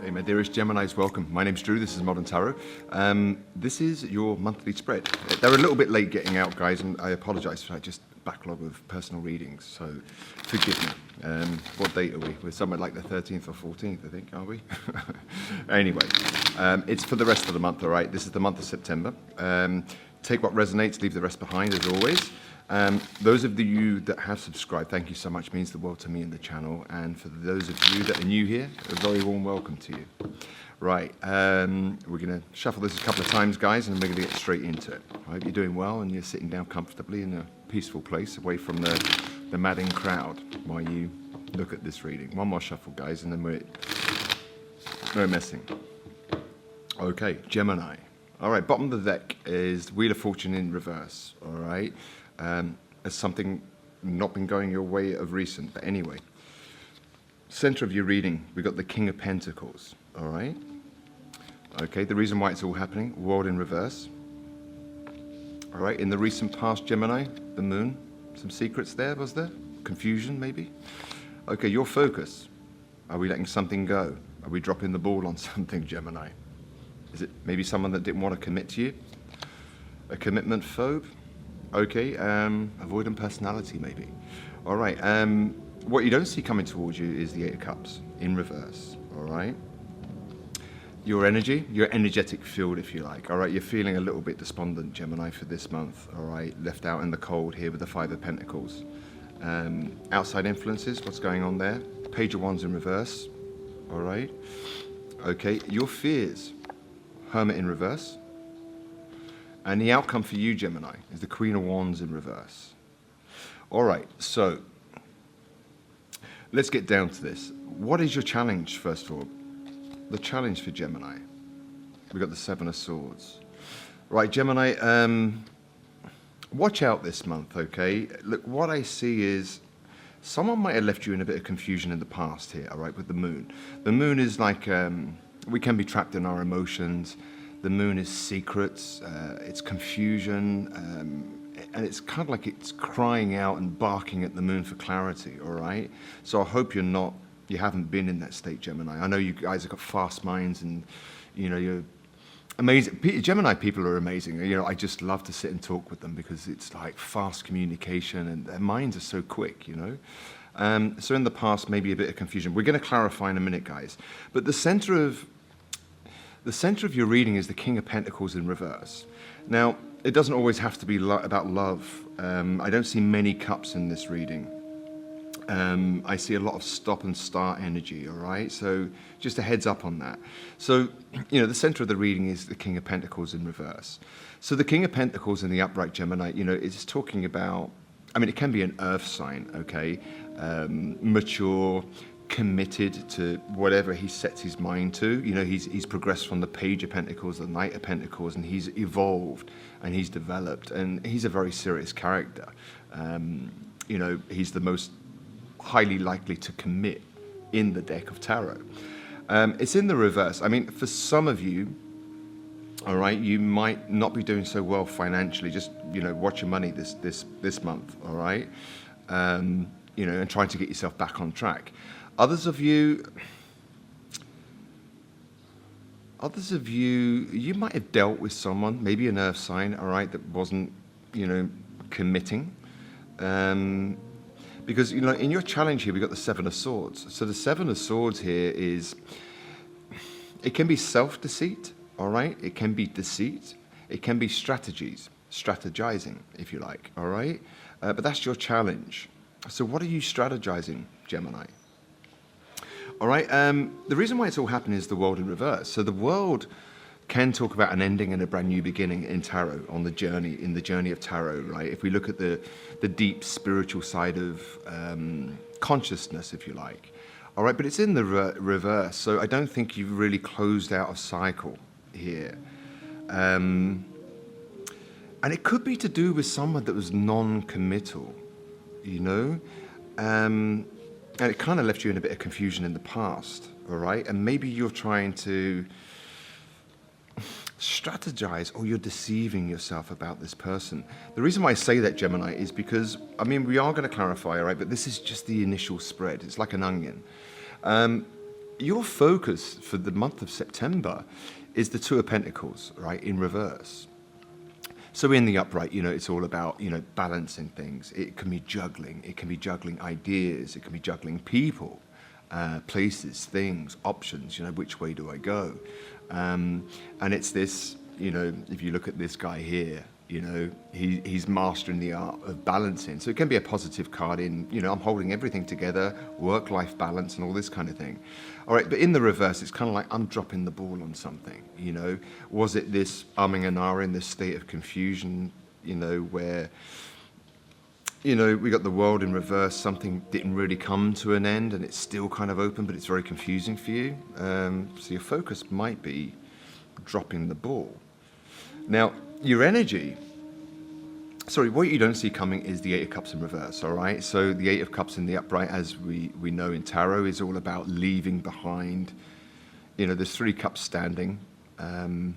Hey, my dearest Geminis, welcome. My name's Drew, this is Modern Tarot. This is your monthly spread. They're a little bit late getting out, guys, and I apologise for that, just backlog of personal readings, so forgive me. What date are we? We're somewhere like the 13th or 14th, I think, are we? Anyway, it's for the rest of the month, all right? This is the month of September. Take what resonates, leave the rest behind, as always. Those of you that have subscribed, thank you so much, means the world to me and the channel. And for those of you that are new here, a very warm welcome to you. Right, we're going to shuffle this a couple of times, guys, and we're going to get straight into it. I hope you're doing well and you're sitting down comfortably in a peaceful place away from the madding crowd while you look at this reading. One more shuffle, guys, and then we're no messing. Okay, Gemini. All right, bottom of the deck is Wheel of Fortune in reverse, all right? As something not been going your way of recent, but anyway. Center of your reading, we've got the King of Pentacles, all right? Okay, the reason why it's all happening, World in reverse. All right, in the recent past, Gemini, the Moon, some secrets there, was there? Confusion, maybe? Okay, your focus. Are we letting something go? Are we dropping the ball on something, Gemini? Is it maybe someone that didn't want to commit to you? A commitment phobe? Okay, avoidant personality maybe. All right, what you don't see coming towards you is the Eight of Cups in reverse, all right? Your energy, your energetic field, if you like, all right? You're feeling a little bit despondent, Gemini, for this month, all right? Left out in the cold here with the Five of Pentacles. Outside influences, what's going on there? Page of Wands in reverse, all right? Okay, your fears, Hermit in reverse. And the outcome for you, Gemini, is the Queen of Wands in reverse. All right, so let's get down to this. What is your challenge, first of all? The challenge for Gemini. We've got the Seven of Swords. Right, Gemini, watch out this month, okay? Look, what I see is someone might have left you in a bit of confusion in the past here, all right, with the Moon. The Moon is like, we can be trapped in our emotions. The Moon is secrets, it's confusion, and it's kind of like it's crying out and barking at the Moon for clarity, all right? So I hope you haven't been in that state, Gemini. I know you guys have got fast minds and, you know, you're amazing. Gemini people are amazing. You know, I just love to sit and talk with them because it's like fast communication and their minds are so quick, you know? So in the past, maybe a bit of confusion. We're going to clarify in a minute, guys. But the center of your reading is the King of Pentacles in reverse. Now, it doesn't always have to be about love. I don't see many cups in this reading. I see a lot of stop and start energy, all right? So just a heads up on that. So, you know, the center of the reading is the King of Pentacles in reverse. So the King of Pentacles in the upright Gemini, you know, it's talking about, I mean, it can be an earth sign, okay? Mature, committed to whatever he sets his mind to. You know, he's progressed from the Page of Pentacles, the Knight of Pentacles, and he's evolved and he's developed, and he's a very serious character. You know, he's the most highly likely to commit in the deck of tarot. It's in the reverse. I mean, for some of you, all right, you might not be doing so well financially. Just, you know, watch your money this month, all right? You know, and trying to get yourself back on track. Others of you, you might have dealt with someone, maybe an earth sign, all right, that wasn't, you know, committing. Because, you know, in your challenge here, we've got the Seven of Swords. So the Seven of Swords here is, it can be self-deceit, all right? It can be deceit. It can be strategizing, if you like, all right? But that's your challenge. So what are you strategizing, Gemini? All right, the reason why it's all happening is the World in reverse. So the World can talk about an ending and a brand new beginning in tarot, in the journey of tarot, right? If we look at the deep spiritual side of consciousness, if you like. All right, but it's in the reverse, so I don't think you've really closed out a cycle here. And it could be to do with someone that was non-committal, you know? And it kind of left you in a bit of confusion in the past, all right? And maybe you're trying to strategize or you're deceiving yourself about this person. The reason why I say that, Gemini, is because, I mean, we are going to clarify, all right? But this is just the initial spread. It's like an onion. your focus for the month of September is the Two of Pentacles, right, in reverse. So in the upright, it's all about, balancing things. It can be juggling. It can be juggling ideas. It can be juggling people, places, things, options. Which way do I go? And it's this, if you look at this guy here, he's mastering the art of balancing. So it can be a positive card in, I'm holding everything together, work-life balance and all this kind of thing. All right, but in the reverse, it's kind of like I'm dropping the ball on something, Was it this umming and ahhing, this state of confusion, where, we got the world in reverse, something didn't really come to an end and it's still kind of open, but it's very confusing for you. So your focus might be dropping the ball. Now, your energy, what you don't see coming is the Eight of Cups in reverse, all right? So the Eight of Cups in the upright, as we know in tarot, is all about leaving behind. There's 3 cups standing, and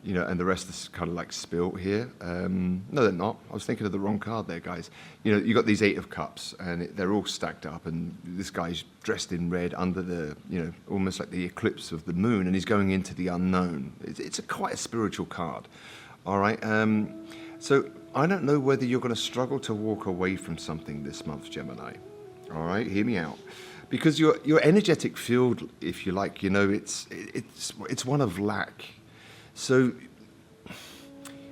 the rest is kind of like spilt here. No, they're not. I was thinking of the wrong card there, guys. You got these 8 of Cups, and they're all stacked up, and this guy's dressed in red under the, almost like the eclipse of the moon, and he's going into the unknown. It's quite a spiritual card, all right? So I don't know whether you're going to struggle to walk away from something this month, Gemini. All right, hear me out. Because your energetic field, if you like, it's one of lack. So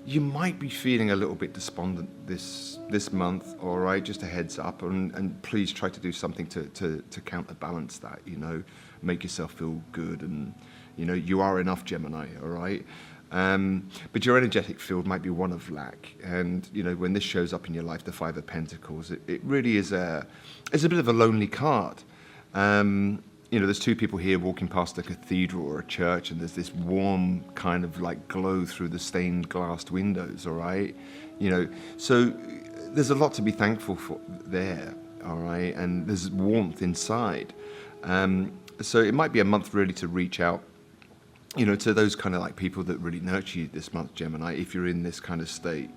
you might be feeling a little bit despondent this month, all right? Just a heads up, and please try to do something to counterbalance that, make yourself feel good, and, you are enough, Gemini, all right? But your energetic field might be one of lack. And, when this shows up in your life, the Five of Pentacles, it really is it's a bit of a lonely card. There's 2 people here walking past a cathedral or a church, and there's this warm kind of like glow through the stained glass windows, all right? So there's a lot to be thankful for there, all right? And there's warmth inside. So it might be a month really to reach out, to those kind of like people that really nurture you this month, Gemini, if you're in this kind of state,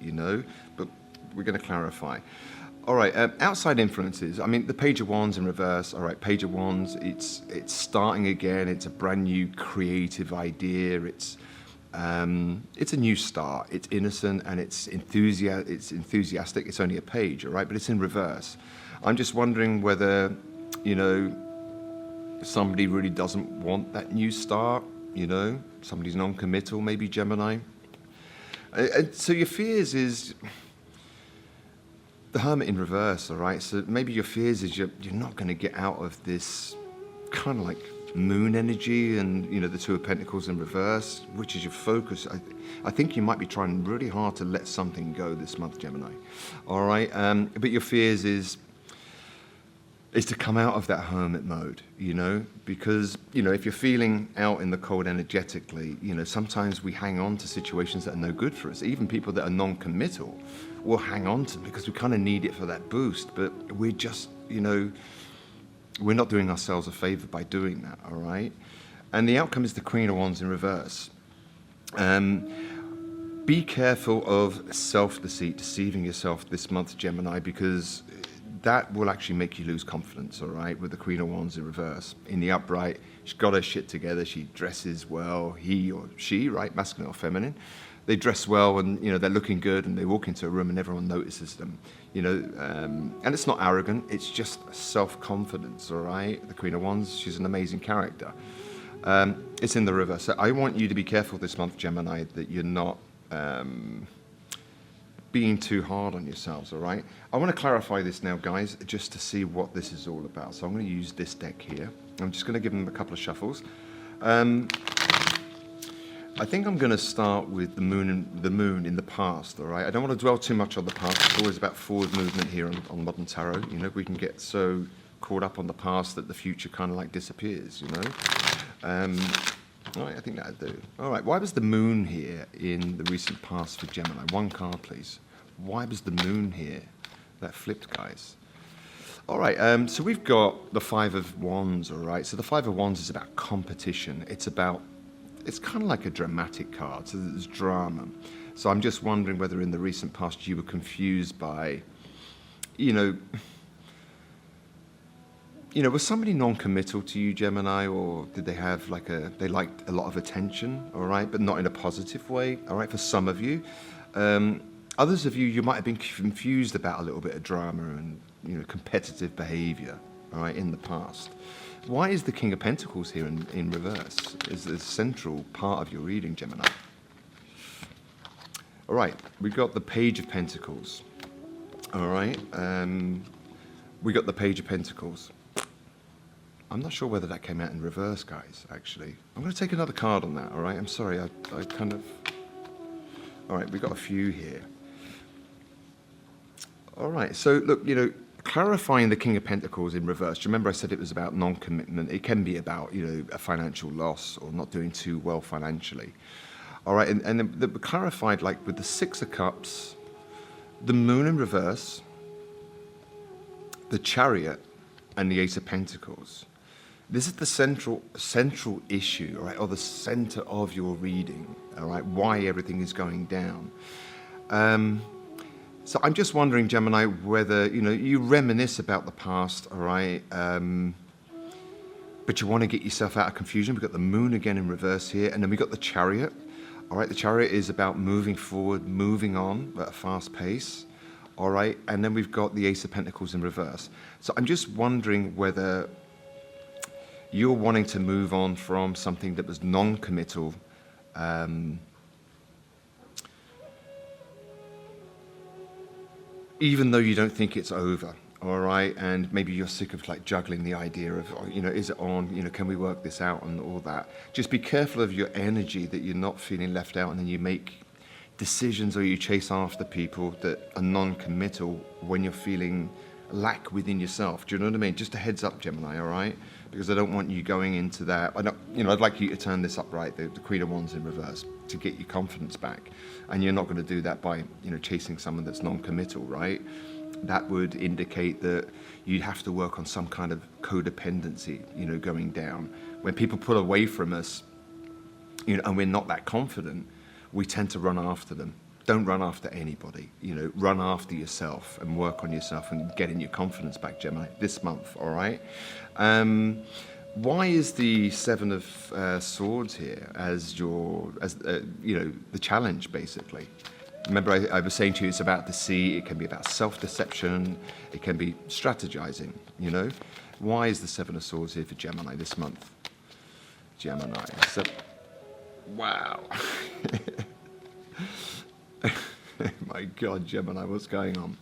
but we're going to clarify. All right, outside influences. I mean, the Page of Wands in reverse. All right, Page of Wands, it's starting again. It's a brand new creative idea. It's a new start. It's innocent and it's enthusiastic. It's only a page, all right, but it's in reverse. I'm just wondering whether, somebody really doesn't want that new start. Somebody's non-committal, maybe Gemini. So your fears is the Hermit in reverse, all right? So maybe your fears is you're not going to get out of this kind of like moon energy and, the Two of Pentacles in reverse, which is your focus. I think you might be trying really hard to let something go this month, Gemini, all right? But your fears is to come out of that hermit mode, because, if you're feeling out in the cold energetically, sometimes we hang on to situations that are no good for us. Even people that are non-committal will hang on to them because we kind of need it for that boost, but we're just, we're not doing ourselves a favor by doing that, all right? And the outcome is the Queen of Wands in reverse. Be careful of self-deceit, deceiving yourself this month, Gemini, because that will actually make you lose confidence, all right, with the Queen of Wands in reverse. In the upright, she's got her shit together, she dresses well, he or she, right, masculine or feminine, they dress well and, they're looking good and they walk into a room and everyone notices them, and it's not arrogant, it's just self-confidence, all right? The Queen of Wands, she's an amazing character. It's in the reverse. So I want you to be careful this month, Gemini, that you're not being too hard on yourselves, all right? I want to clarify this now, guys, just to see what this is all about. So I'm going to use this deck here. I'm just going to give them a couple of shuffles. I think I'm going to start with the moon in the past, all right? I don't want to dwell too much on the past. It's always about forward movement here on Modern Tarot. We can get so caught up on the past that the future kind of like disappears, All right, I think that'd do. All right, why was the moon here in the recent past for Gemini? One card, please. Why was the moon here? That flipped, guys. All right, so we've got the Five of Wands, all right? So the Five of Wands is about competition. It's kind of like a dramatic card, so there's drama. So I'm just wondering whether in the recent past you were confused by, Was somebody non-committal to you, Gemini, or did they have they liked a lot of attention, all right, but not in a positive way, all right, for some of you. Others of you, you might have been confused about a little bit of drama and, competitive behavior, all right, in the past. Why is the King of Pentacles here in reverse? Is the central part of your reading, Gemini? All right, we got the Page of Pentacles, all right. We got the Page of Pentacles. I'm not sure whether that came out in reverse, guys, actually. I'm going to take another card on that, all right? I'm sorry, I kind of... All right, we've got a few here. All right, so look, clarifying the King of Pentacles in reverse. Do you remember I said it was about non-commitment? It can be about, a financial loss or not doing too well financially. All right, and then clarified, like, with the Six of Cups, the Moon in reverse, the Chariot, and the Ace of Pentacles. This is the central issue, all right, or the center of your reading, all right, why everything is going down. So I'm just wondering, Gemini, whether, you reminisce about the past, all right, but you want to get yourself out of confusion. We've got the Moon again in reverse here, and then we've got the Chariot, all right. The Chariot is about moving forward, moving on at a fast pace, all right, and then we've got the Ace of Pentacles in reverse. So I'm just wondering whether you're wanting to move on from something that was non-committal, even though you don't think it's over, all right? And maybe you're sick of juggling the idea of, is it on? Can we work this out and all that? Just be careful of your energy, that you're not feeling left out, and then you make decisions or you chase after people that are non-committal when you're feeling lack within yourself. Do you know what I mean? Just a heads up, Gemini, all right? Because I don't want you going into that. I'd like you to turn this upright, the Queen of Wands in reverse, to get your confidence back. And you're not going to do that by, chasing someone that's non-committal, right? That would indicate that you'd have to work on some kind of codependency, going down. When people pull away from us, and we're not that confident, we tend to run after them. Don't run after anybody, run after yourself and work on yourself and getting your confidence back, Gemini, this month, all right? Why is the Seven of Swords here as the challenge, basically? Remember, I was saying to you, it's about deceit, it can be about self-deception, it can be strategizing, Why is the Seven of Swords here for Gemini this month? Gemini, so, wow. My God, Gemini, what's going on?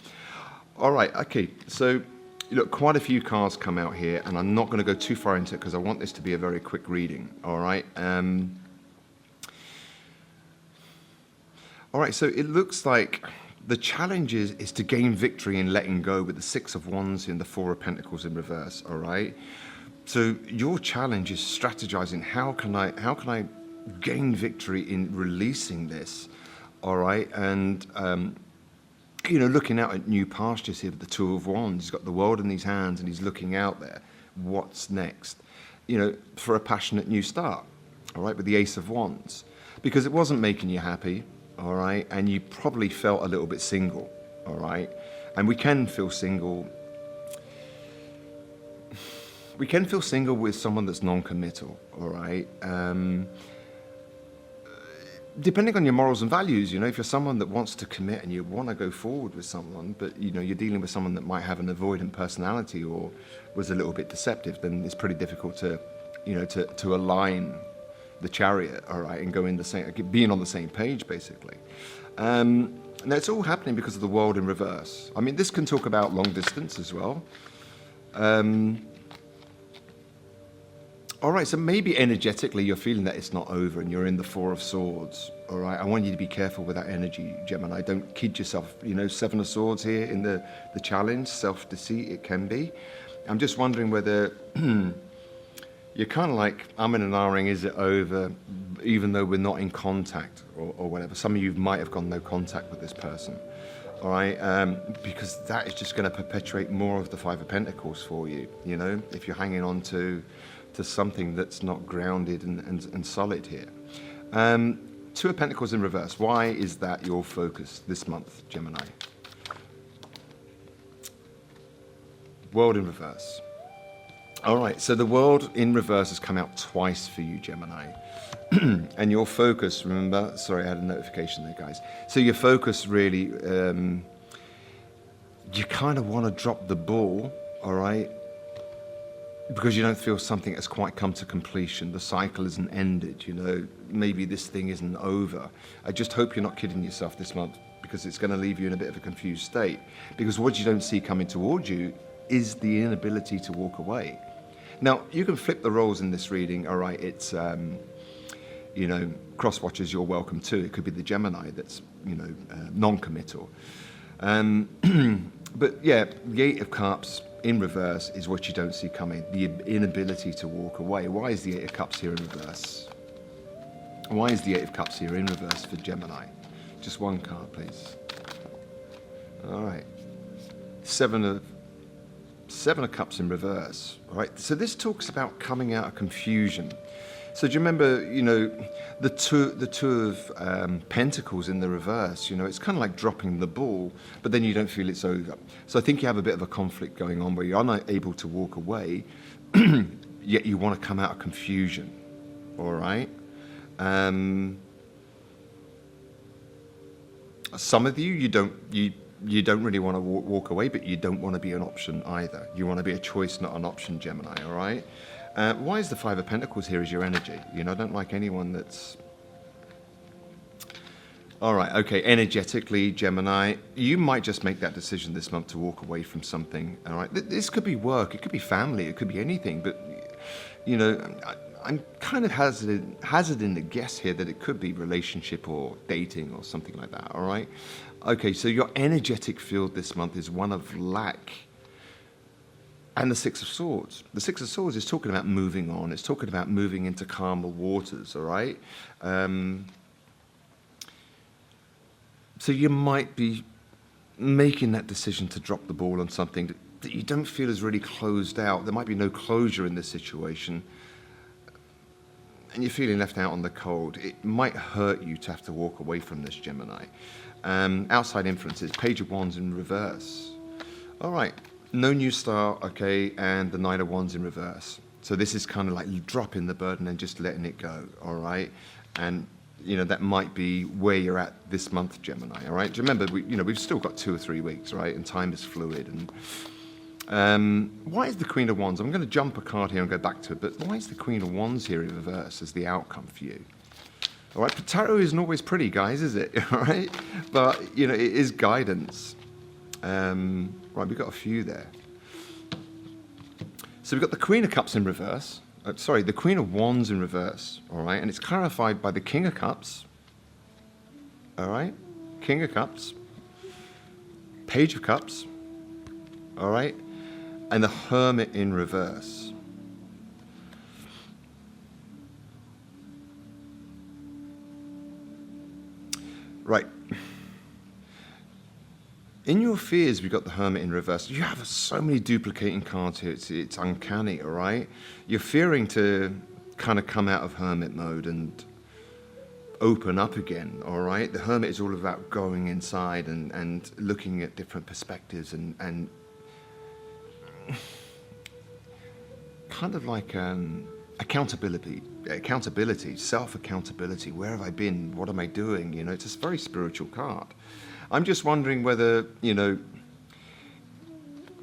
All right, okay, so look, quite a few cards come out here, and I'm not going to go too far into it because I want this to be a very quick reading, all right? All right, so it looks like the challenge is to gain victory in letting go with the Six of Wands and the Four of Pentacles in reverse, all right? So your challenge is strategizing, how can I gain victory in releasing this? All right, and looking out at new pastures here with the Two of Wands. He's got the world in his hands, and he's looking out there. What's next? For a passionate new start. All right, with the Ace of Wands, because it wasn't making you happy. All right, and you probably felt a little bit single. All right, and we can feel single. We can feel single with someone that's non-committal. All right. Depending on your morals and values, if you're someone that wants to commit and you want to go forward with someone, but you're dealing with someone that might have an avoidant personality or was a little bit deceptive, then it's pretty difficult to, to align the Chariot, all right, and go in being on the same page, basically. Now it's all happening because of the world in reverse. I mean, this can talk about long distance as well. All right, so maybe energetically you're feeling that it's not over and you're in the Four of Swords, all right? I want you to be careful with that energy, Gemini. Don't kid yourself. Seven of Swords here in the challenge, self-deceit, it can be. I'm just wondering whether you're kind of like, I'm in and ahhing, is it over, even though we're not in contact or whatever. Some of you might have gone no contact with this person, all right? Because that is just going to perpetuate more of the Five of Pentacles for you, if you're hanging on to something that's not grounded and solid here. Two of Pentacles in reverse. Why is that your focus this month, Gemini? World in reverse. All right, so the world in reverse has come out twice for you, Gemini. And your focus, remember, sorry, I had a notification there, guys. So your focus really, you kind of want to drop the ball, all right? Because you don't feel something has quite come to completion. The cycle isn't ended, you know. Maybe this thing isn't over. I just hope you're not kidding yourself this month, because it's going to leave you in a bit of a confused state. Because what you don't see coming towards you is the inability to walk away. Now, you can flip the roles in this reading, all right? It's, you know, cross-watchers you're welcome to. It could be the Gemini that's, you know, non-committal. But yeah, the Eight of Cups in reverse is what you don't see coming, the inability to walk away. Why is the Eight of Cups here in reverse? Why is the Eight of Cups here in reverse for Gemini? Just one card, please. All right. Seven of Cups in reverse. All right. So this talks about coming out of confusion. So do you remember, you know, the two of Pentacles in the reverse? You know, it's kind of like dropping the ball, but then you don't feel it's over. So I think you have a bit of a conflict going on where you're unable to walk away, yet you want to come out of confusion. All right. Some of you don't really want to walk away, but you don't want to be an option either. You want to be a choice, not an option, Gemini. All right. Why is the Five of Pentacles here as your energy? You know, I don't like anyone that's... All right, okay, energetically, Gemini, you might just make that decision this month to walk away from something, all right? This could be work, it could be family, it could be anything, but, you know, I'm kind of hazarding the guess here that it could be relationship or dating or something like that, all right? Okay, so your energetic field this month is one of lack. And the Six of Swords. The Six of Swords is talking about moving on. It's talking about moving into calmer waters, all right? So you might be making that decision to drop the ball on something that you don't feel is really closed out. There might be no closure in this situation. And you're feeling left out on the cold. It might hurt you to have to walk away from this, Gemini. Outside influences, Page of Wands in reverse. All right. No new star, okay, and the Knight of Wands in reverse. So this is kind of like dropping the burden and just letting it go, all right? And, you know, that might be where you're at this month, Gemini, all right? Do you remember, we've still got 2 or 3 weeks, right? And time is fluid. And why is the Queen of Wands? I'm going to jump a card here and go back to it, but why is the Queen of Wands here in reverse as the outcome for you? All right, but tarot isn't always pretty, guys, is it? All right? But, you know, it is guidance. Right, we've got a few there. So we've got the Queen of Cups in reverse. The Queen of Wands in reverse. All right, and it's clarified by the King of Cups. All right, King of Cups. Page of Cups. All right, and the Hermit in reverse. Right. In your fears, we've got the Hermit in reverse. You have so many duplicating cards here. It's uncanny, all right? You're fearing to kind of come out of Hermit mode and open up again, all right? The Hermit is all about going inside and looking at different perspectives and kind of like accountability, self-accountability. Where have I been? What am I doing? You know, it's a very spiritual card. I'm just wondering whether, you know,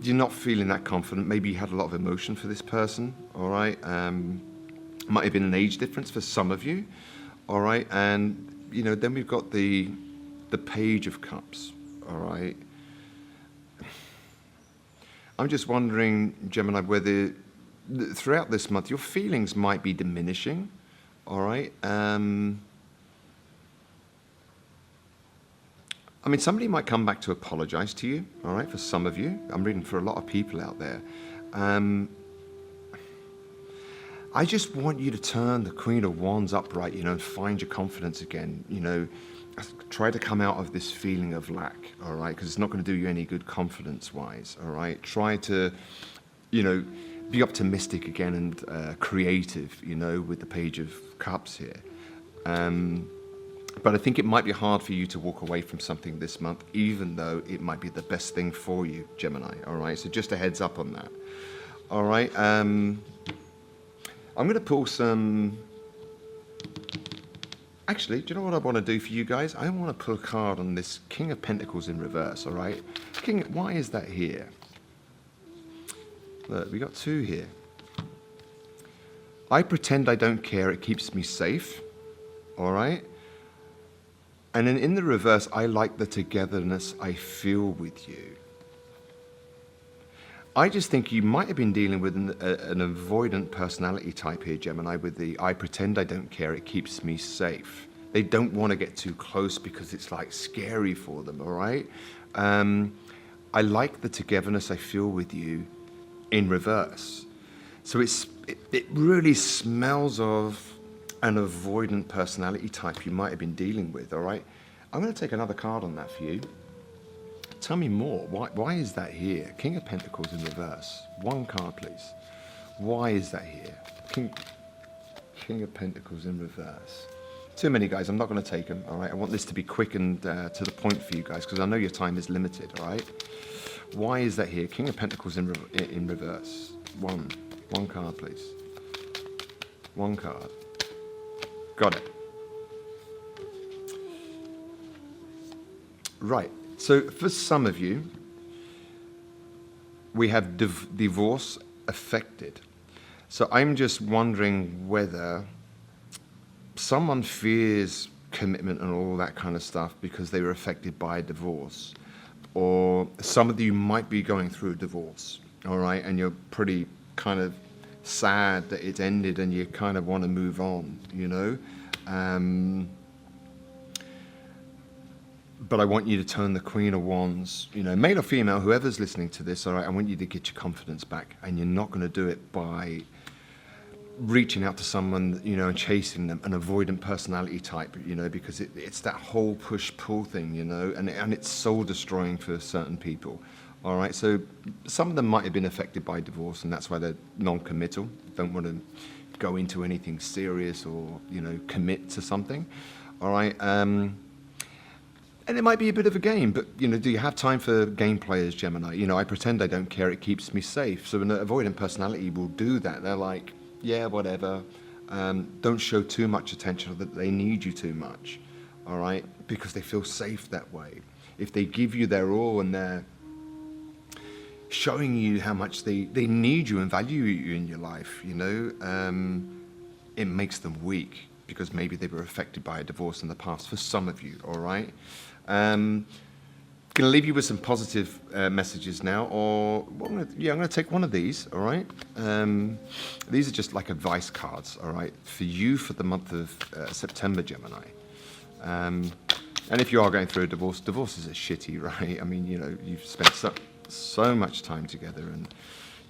you're not feeling that confident. Maybe you had a lot of emotion for this person, all right? Might have been an age difference for some of you, all right? And, you know, then we've got the Page of Cups, all right? I'm just wondering, Gemini, whether throughout this month your feelings might be diminishing, all right? I mean, somebody might come back to apologize to you, all right, for some of you. I'm reading for a lot of people out there. I just want you to turn the Queen of Wands upright, you know, and find your confidence again. You know, try to come out of this feeling of lack, all right, because it's not going to do you any good confidence-wise, all right? Try to, you know, be optimistic again and creative, you know, with the Page of Cups here. But I think it might be hard for you to walk away from something this month, even though it might be the best thing for you, Gemini, all right? So just a heads up on that. All right. I'm going to pull some... Actually, do you know what I want to do for you guys? I want to pull a card on this King of Pentacles in reverse, all right? King, why is that here? Look, we got two here. I pretend I don't care, it keeps me safe, all right? And then in the reverse, I like the togetherness I feel with you. I just think you might have been dealing with an avoidant personality type here, Gemini, with the I pretend I don't care, it keeps me safe. They don't want to get too close because it's like scary for them, all right? I like the togetherness I feel with you in reverse. So it really smells of an avoidant personality type you might have been dealing with, all right? I'm going to take another card on that for you. Tell me more. Why is that here? King of Pentacles in reverse. One card, please. Why is that here? King of Pentacles in reverse. Too many, guys. I'm not going to take them, all right? I want this to be quick and to the point for you guys because I know your time is limited, all right? Why is that here? King of Pentacles in reverse. One card, please. One card. Got it. Right. So for some of you, we have divorce affected. So I'm just wondering whether someone fears commitment and all that kind of stuff because they were affected by a divorce. Or some of you might be going through a divorce, all right? And you're pretty kind of sad that it's ended and you kind of want to move on, you know? But I want you to turn the Queen of Wands, you know, male or female, whoever's listening to this, all right, I want you to get your confidence back. And you're not going to do it by reaching out to someone, you know, and chasing them, an avoidant personality type, you know, because it's that whole push-pull thing, you know, and it's soul-destroying for certain people, all right? So some of them might have been affected by divorce, and that's why they're non-committal, don't want to go into anything serious or, you know, commit to something, all right? And it might be a bit of a game, but, you know, do you have time for game players, Gemini? You know, I pretend I don't care, it keeps me safe. So an avoidant personality will do that. They're like, yeah, whatever. Don't show too much attention that they need you too much, all right? Because they feel safe that way. If they give you their all and they're showing you how much they need you and value you in your life, you know, it makes them weak because maybe they were affected by a divorce in the past for some of you, all right? Going to leave you with some positive messages now, or I'm going to take one of these, all right? These are just like advice cards, all right, for you for the month of September, Gemini. And if you are going through a divorce, divorces are shitty, right? I mean, you know, you've spent so much time together and,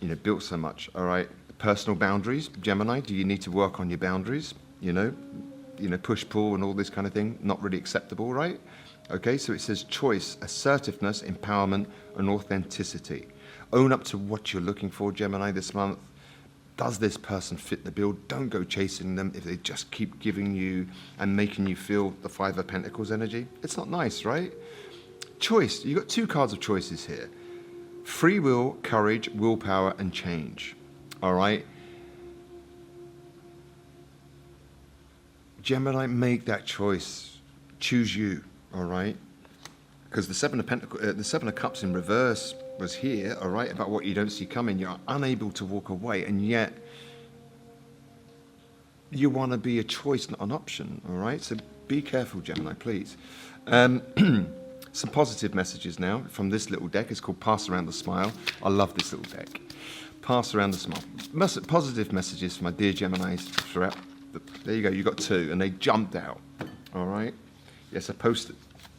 you know, built so much, all right? Personal boundaries, Gemini, do you need to work on your boundaries? You know, push, pull and all this kind of thing, not really acceptable, right? Okay, so it says choice, assertiveness, empowerment, and authenticity. Own up to what you're looking for, Gemini, this month. Does this person fit the bill? Don't go chasing them if they just keep giving you and making you feel the Five of Pentacles energy. It's not nice, right? Choice, you've got two cards of choices here. Free will, courage, willpower, and change. All right? Gemini, make that choice. Choose you. All right, because the Seven of Cups in reverse was here, all right, about what you don't see coming. You're unable to walk away, and yet you want to be a choice, not an option, all right? So be careful, Gemini, please. Some positive messages now from this little deck. It's called Pass Around the Smile. I love this little deck. Pass Around the Smile. Positive messages for my dear Geminis throughout. There you go, you got two, and they jumped out, all right? Yes, I posted.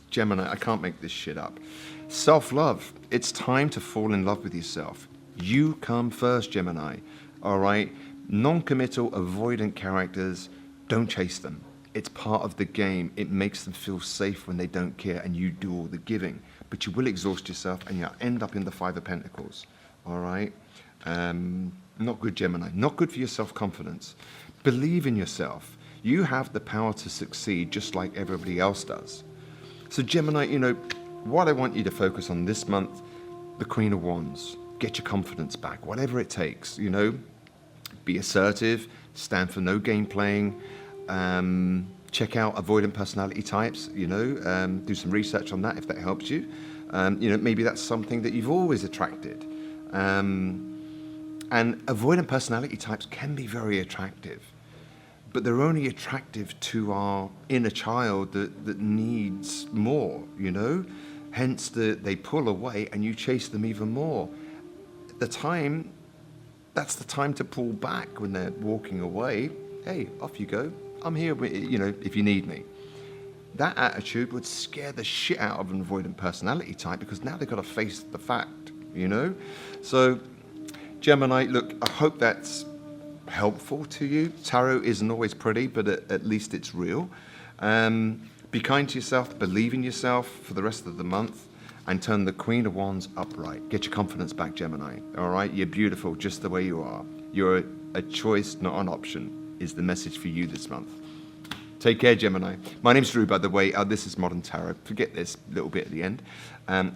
Gemini, I can't make this shit up. Self-love. It's time to fall in love with yourself. You come first, Gemini. All right? Non-committal, avoidant characters, don't chase them. It's part of the game. It makes them feel safe when they don't care and you do all the giving. But you will exhaust yourself and you'll end up in the Five of Pentacles. All right? Not good, Gemini. Not good for your self-confidence. Believe in yourself. You have the power to succeed just like everybody else does. So Gemini, you know, what I want you to focus on this month, the Queen of Wands. get your confidence back, whatever it takes, you know. Be assertive, stand for no game playing, check out avoidant personality types, you know, do some research on that if that helps you. You know, maybe that's something that you've always attracted. And avoidant personality types can be very attractive, but they're only attractive to our inner child that needs more, you know? Hence, they pull away and you chase them even more. That's the time to pull back when they're walking away. Hey, off you go. I'm here, you know, if you need me. That attitude would scare the shit out of an avoidant personality type because now they've got to face the fact, you know? So, Gemini, look, I hope that's helpful to you. Tarot isn't always pretty, but at least it's real. Be kind to yourself, believe in yourself for the rest of the month, and turn the Queen of Wands upright. Get your confidence back, Gemini, all right? You're beautiful just the way you are. You're a choice, not an option, is the message for you this month. Take care, Gemini. My name's Drew, by the way. This is Modern Tarot. Forget this little bit at the end.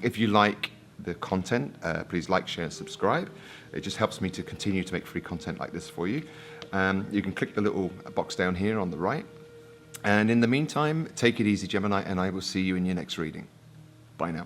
If you like the content, please like, share, and subscribe. It just helps me to continue to make free content like this for you. You can click the little box down here on the right. And in the meantime, take it easy, Gemini, and I will see you in your next reading. Bye now.